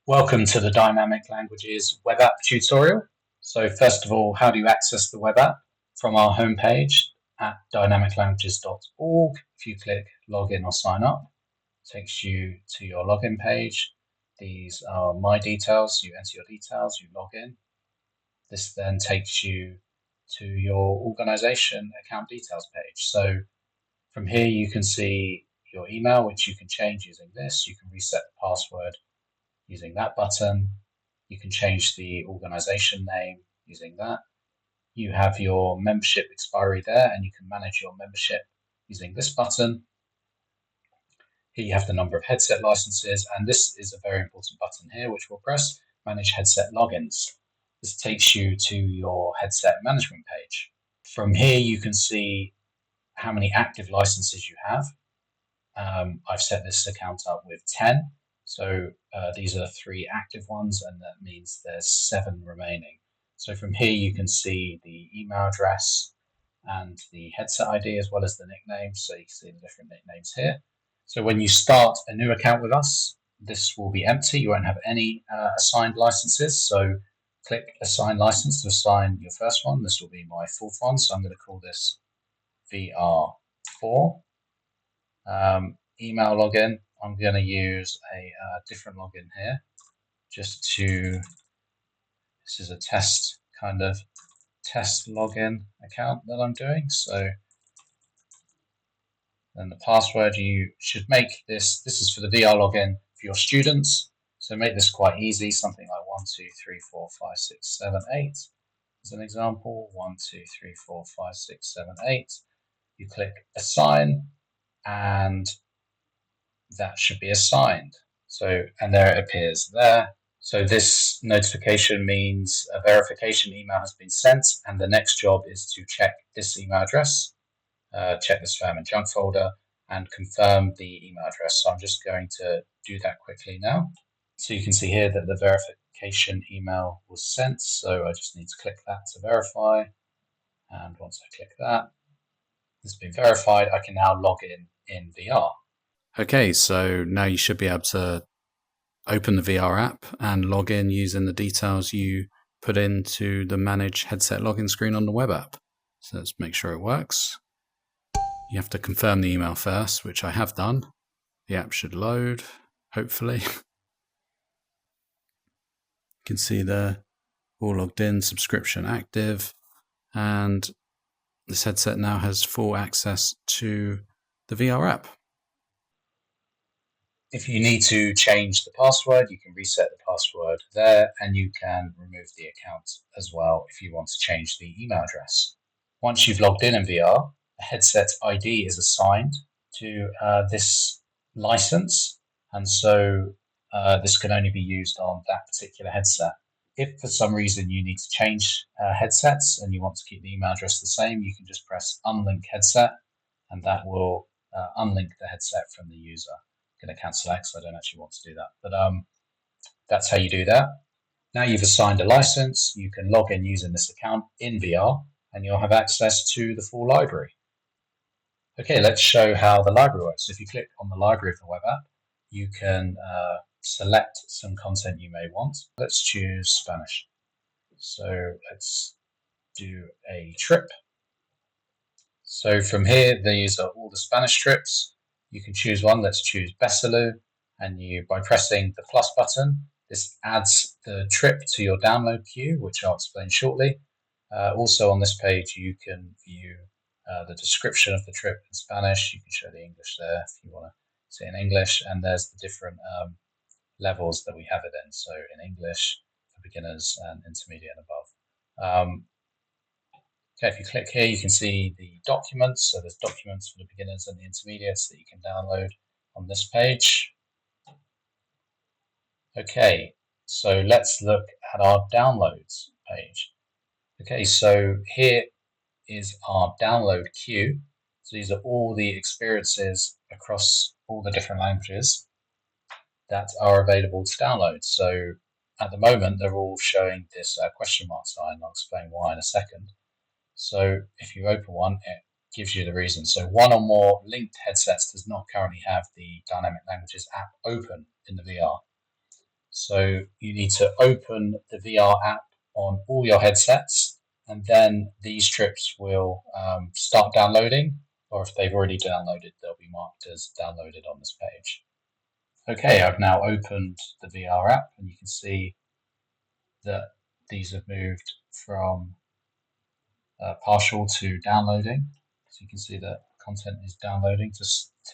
Welcome to the Dynamic Languages web app tutorial. So first of all, how do you access the web app? From our homepage at dynamiclanguages.org, if you click login or sign up, it takes you to your login page. These are my details. You enter your details, you log in. This then takes you to your organization account details page. So from here, you can see your email, which you can change using this. You can reset the password using that button. You can change the organization name using that. You have your membership expiry there, and you can manage your membership using this button. Here you have the number of headset licenses, and this is a very important button here, which we'll press, Manage Headset Logins. This takes you to your headset management page. From here, you can see how many active licenses you have. I've set this account up with 10. So these are 3 active ones, and that means there's 7 remaining. So from here you can see the email address and the headset ID as well as the nickname. So you can see the different nicknames here. So when you start a new account with us, this will be empty. You won't have any assigned licenses. So click Assign License to assign your first one. This will be my 4th one. So I'm going to call this VR4. Email login, I'm going to use a different login here this is a test login account that I'm doing. So then the password, you should make this is for the VR login for your students. So make this quite easy, something like 1, 2, 3, 4, 5, 6, 7, 8 as an example. 1, 2, 3, 4, 5, 6, 7, 8. You click assign, and that should be assigned. So, and there it appears there. So this notification means a verification email has been sent, and the next job is to check this email address, check the spam and junk folder, and confirm the email address. So I'm just going to do that quickly now. So you can see here that the verification email was sent. So I just need to click that to verify. And once I click that, it's been verified. I can now log in VR. Okay, so now you should be able to open the VR app and log in using the details you put into the Manage Headset Login screen on the web app. So let's make sure it works. You have to confirm the email first, which I have done. The app should load, hopefully. You can see there, all logged in, subscription active, and this headset now has full access to the VR app. If you need to change the password, you can reset the password there, and you can remove the account as well if you want to change the email address. Once you've logged in VR, a headset ID is assigned to this license, and so this can only be used on that particular headset. If for some reason you need to change headsets and you want to keep the email address the same, you can just press unlink headset, and that will unlink the headset from the user. Going to cancel that because I don't actually want to do that, but that's how you do that. Now you've assigned a license, you can log in using this account in VR, and you'll have access to the full library. Okay, let's show how the library works. So if you click on the library of the web app, you can select some content you may want. Let's choose Spanish. So let's do a trip. So from here, these are all the Spanish trips. You can choose one. Let's choose Besalú, and by pressing the plus button, this adds the trip to your download queue, which I'll explain shortly. Also on this page, you can view the description of the trip in Spanish. You can show the English there if you want to see in English, and there's the different levels that we have it in. So in English for beginners and intermediate and above. Okay, if you click here, you can see the documents. So there's documents for the beginners and the intermediates that you can download on this page. Okay, so let's look at our downloads page. Okay, so here is our download queue. So these are all the experiences across all the different languages that are available to download. So at the moment, they're all showing this question mark sign. I'll explain why in a second. So if you open one, it gives you the reason. So one or more linked headsets does not currently have the Dynamic Languages app open in the VR. So you need to open the VR app on all your headsets, and then these trips will start downloading, or if they've already downloaded, they'll be marked as downloaded on this page. Okay, I've now opened the VR app, and you can see that these have moved from partial to downloading. So you can see that content is downloading to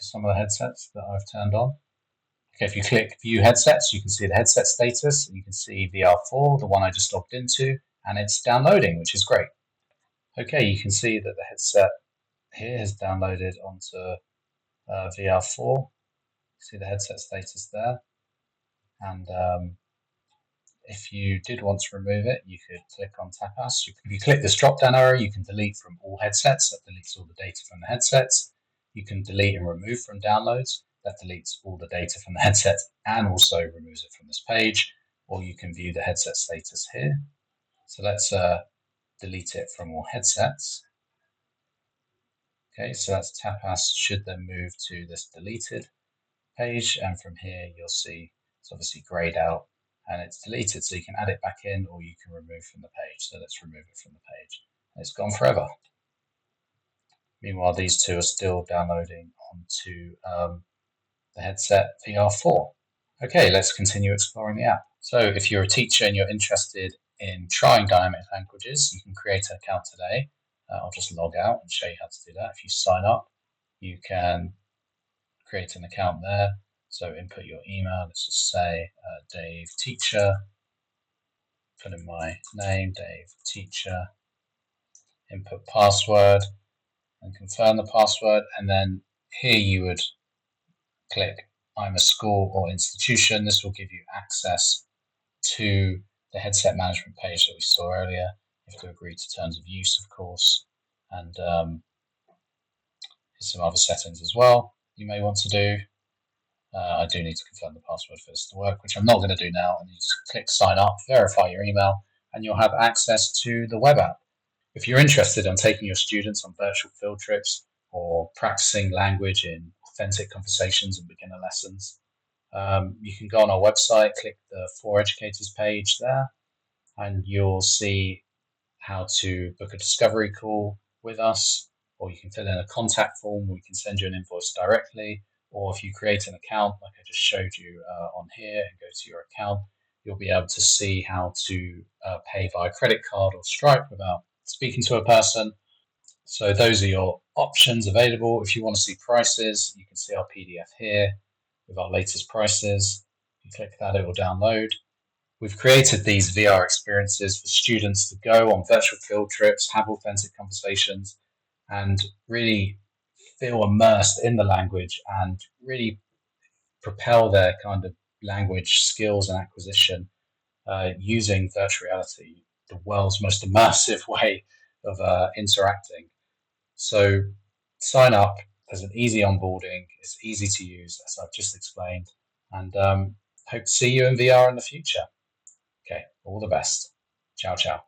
some of the headsets that I've turned on. Okay, if you click View Headsets, you can see the headset status. You can see VR4, the one I just logged into, and it's downloading, which is great. Okay, you can see that the headset here has downloaded onto VR4. See the headset status there. And if you did want to remove it, you could click on Tapas. If you click this drop-down arrow, you can delete from all headsets. That deletes all the data from the headsets. You can delete and remove from downloads. That deletes all the data from the headset and also removes it from this page. Or you can view the headset status here. So let's delete it from all headsets. Okay, so that's Tapas should then move to this deleted page, and from here you'll see it's obviously grayed out and it's deleted, so you can add it back in or you can remove from the page. So let's remove it from the page. It's gone forever. Meanwhile, these two are still downloading onto the headset VR4. Okay, let's continue exploring the app. So if you're a teacher and you're interested in trying dynamic languages, you can create an account today. I'll just log out and show you how to do that. If you sign up, you can create an account there. So input your email. Let's just say Dave Teacher. Put in my name, Dave Teacher. Input password and confirm the password. And then here you would click I'm a school or institution. This will give you access to the headset management page that we saw earlier. You have to agree to terms of use, of course, and some other settings as well you may want to do. I do need to confirm the password for this to work, which I'm not going to do now. And you just click sign up, verify your email, and you'll have access to the web app. If you're interested in taking your students on virtual field trips or practicing language in authentic conversations and beginner lessons, you can go on our website, click the For Educators page there, and you'll see how to book a discovery call with us, or you can fill in a contact form. We can send you an invoice directly, or if you create an account like I just showed you on here and go to your account, you'll be able to see how to pay via credit card or Stripe without speaking to a person. So those are your options available. If you want to see prices, you can see our PDF here with our latest prices. You click that, it will download. We've created these VR experiences for students to go on virtual field trips, have authentic conversations, and really feel immersed in the language and really propel their kind of language skills and acquisition using virtual reality, the world's most immersive way of interacting. So sign up. There's an easy onboarding. It's easy to use, as I've just explained, and hope to see you in VR in the future. Okay, all the best. Ciao, ciao.